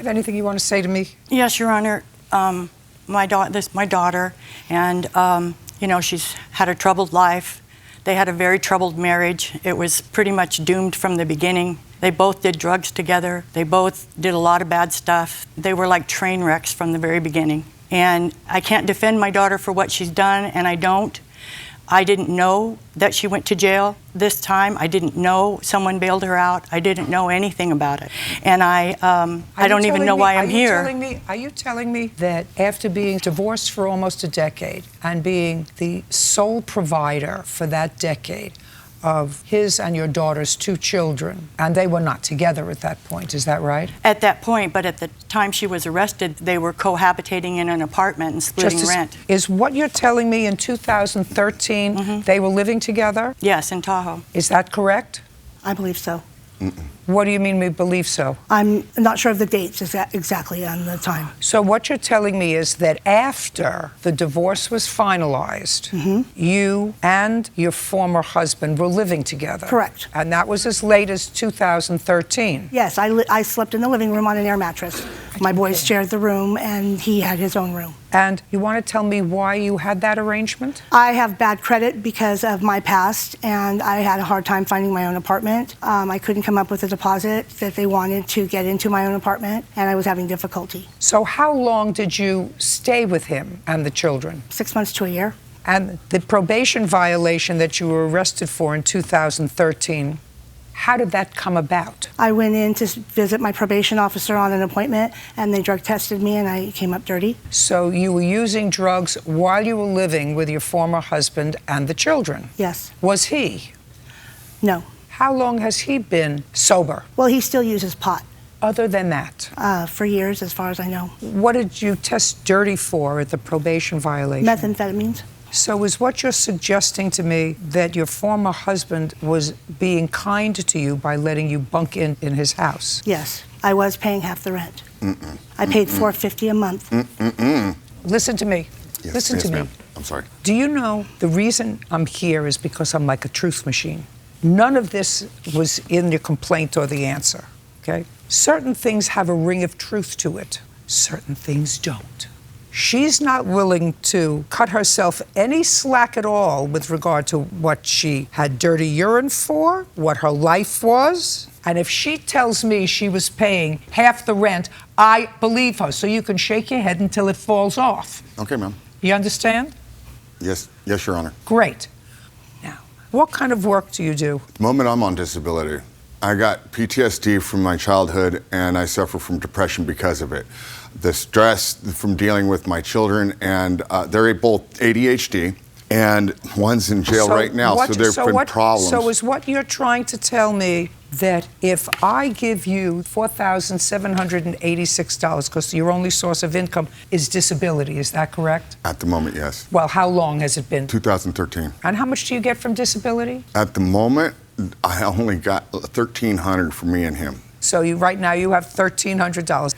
have anything you want to say to me? Yes, Your Honor. My daughter, and you know, she's had a troubled life. They had a very troubled marriage. It was pretty much doomed from the beginning. They both did drugs together. They both did a lot of bad stuff. They were like train wrecks from the very beginning. And I can't defend my daughter for what she's done, and I don't. I didn't know that she went to jail this time. I didn't know someone bailed her out. I didn't know anything about it. And I don't even know why I'm here. Are you telling me that after being divorced for almost a decade and being the sole provider for that decade of his and your daughter's 2 children, and they were not together at that point, is that right? At that point, but at the time she was arrested, they were cohabitating in an apartment and splitting rent. Is what you're telling me in 2013 they were living together? Yes, in Tahoe. Is that correct? I believe so. What do you mean we believe so? I'm not sure of the dates exactly on the time. So what you're telling me is that after the divorce was finalized, you and your former husband were living together. Correct. And that was as late as 2013. Yes, I slept in the living room on an air mattress. My boys shared the room, and he had his own room. And you want to tell me why you had that arrangement? I have bad credit because of my past, and I had a hard time finding my own apartment. I couldn't come up with a deposit that they wanted to get into my own apartment, and I was having difficulty. So how long did you stay with him and the children? 6 months to a year. And the probation violation that you were arrested for in 2013, how did that come about? I went in to visit my probation officer on an appointment, and they drug tested me, and I came up dirty. So you were using drugs while you were living with your former husband and the children? Yes. Was he? No. How long has he been sober? Well, he still uses pot. Other than that? For years, as far as I know. What did you test dirty for at the probation violation? Methamphetamines. So is what you're suggesting to me that your former husband was being kind to you by letting you bunk in his house? Yes, I was paying half the rent. I paid $450 a month. Listen to me. Yes, Listen to me. ma'am. I'm sorry. Do you know the reason I'm here is because I'm like a truth machine? None of this was in your complaint or the answer, okay? Certain things have a ring of truth to it. Certain things don't. She's not willing to cut herself any slack at all with regard to what she had dirty urine for, what her life was. And if she tells me she was paying half the rent, I believe her. So you can shake your head until it falls off. Okay, ma'am. You understand? Yes, Your Honor. Great. Now, what kind of work do you do? The moment I'm on disability, I got PTSD from my childhood, and I suffer from depression because of it. The stress from dealing with my children, and they're both ADHD, and one's in jail right now, so there have been problems. So is what you're trying to tell me that if I give you $4,786, because your only source of income is disability, is that correct? At the moment, yes. Well, how long has it been? 2013. And how much do you get from disability? At the moment, I only got $1,300 for me and him. So right now you have $1,300.